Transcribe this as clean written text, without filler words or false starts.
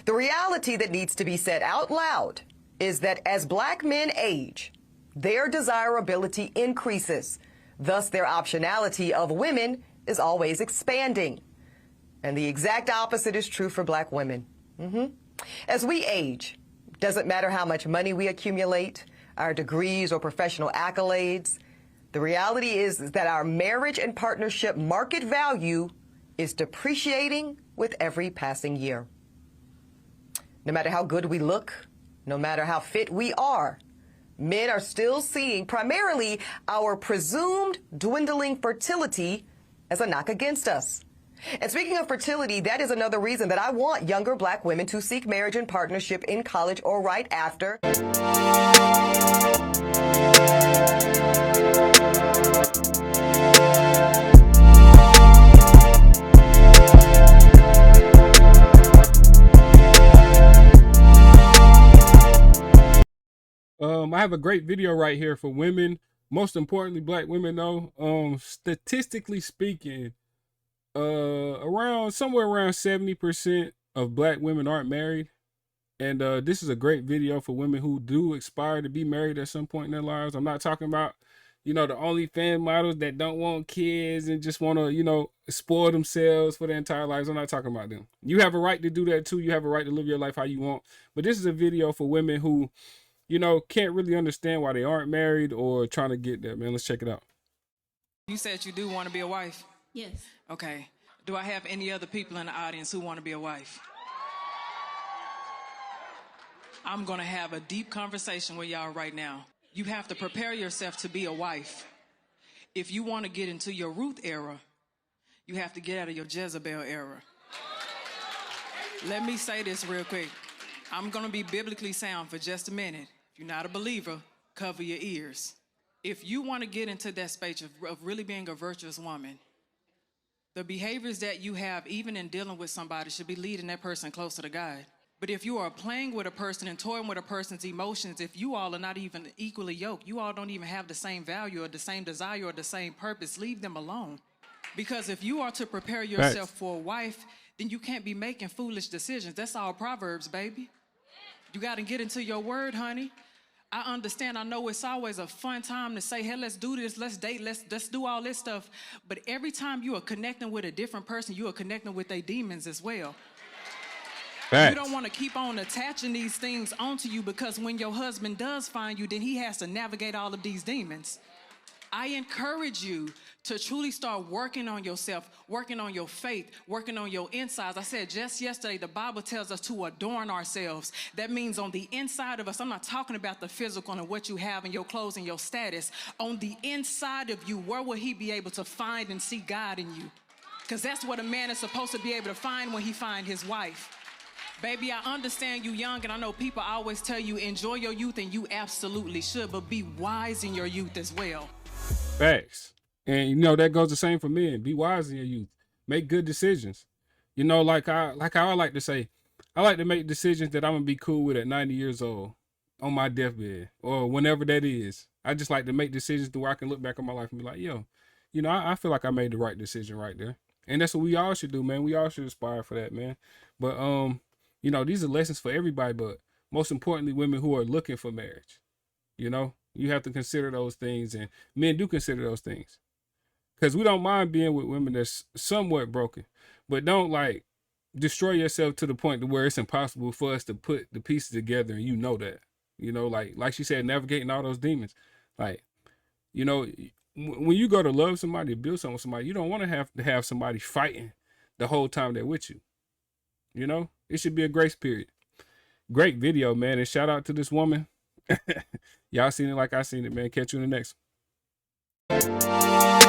The reality that needs to be said out loud is that as black men age, their desirability increases. Thus, their optionality of women is always expanding. And the exact opposite is true for black women. As we age, doesn't matter how much money we accumulate, our degrees or professional accolades, the reality is that our marriage and partnership market value is depreciating with every passing year. No matter how good we look, no matter how fit we are, men are still seeing primarily our presumed dwindling fertility as a knock against us. And speaking of fertility, that is another reason that I want younger black women to seek marriage and partnership in college or right after. I have a great video right here for women, most importantly black women though. Statistically speaking, somewhere around 70% of black women aren't married. And this is a great video for women who do aspire to be married at some point in their lives. I'm not talking about, the OnlyFans models that don't want kids and just want to, spoil themselves for their entire lives. I'm not talking about them. You have a right to do that too. You have a right to live your life how you want. But this is a video for women who, can't really understand why they aren't married or trying to get there, man. Let's check it out. You said you do want to be a wife? Yes. Okay. Do I have any other people in the audience who want to be a wife? I'm going to have a deep conversation with y'all right now. You have to prepare yourself to be a wife. If you want to get into your Ruth era, you have to get out of your Jezebel era. Let me say this real quick. I'm going to be biblically sound for just a minute. If you're not a believer, cover your ears. If you want to get into that space of really being a virtuous woman, the behaviors that you have, even in dealing with somebody, should be leading that person closer to God. But if you are playing with a person and toying with a person's emotions, if you all are not even equally yoked, you all don't even have the same value or the same desire or the same purpose, leave them alone. Because if you are to prepare yourself for a wife, then you can't be making foolish decisions. That's all Proverbs, baby. You got to get into your word, honey. I understand. I know it's always a fun time to say, hey, let's do this, let's date, let's do all this stuff. But every time you are connecting with a different person, you are connecting with their demons as well. Facts. You don't want to keep on attaching these things onto you, because when your husband does find you, then he has to navigate all of these demons. I encourage you to truly start working on yourself, working on your faith, working on your insides. I said just yesterday, the Bible tells us to adorn ourselves. That means on the inside of us, I'm not talking about the physical and what you have in your clothes and your status. On the inside of you, where will he be able to find and see God in you? Because that's what a man is supposed to be able to find when he finds his wife. Baby, I understand you young, and I know people always tell you enjoy your youth, and you absolutely should, but be wise in your youth as well. Facts. And that goes the same for men. Be wise in your youth. Make good decisions. Like I like to say, I like to make decisions that I'm gonna be cool with at 90 years old on my deathbed or whenever that is. I just like to make decisions to where I can look back on my life and be like, yo, I feel like I made the right decision right there. And that's what we all should do, man. We all should aspire for that, man. But these are lessons for everybody, but most importantly, women who are looking for marriage. You have to consider those things, and men do consider those things. Because we don't mind being with women that's somewhat broken, but don't destroy yourself to the point to where it's impossible for us to put the pieces together, and that. Like she said, navigating all those demons. When you go to love somebody, build something with somebody, you don't want to have somebody fighting the whole time they're with you. It should be a grace period. Great video, man, and shout out to this woman. Y'all seen it like I seen it, man. Catch you in the next one.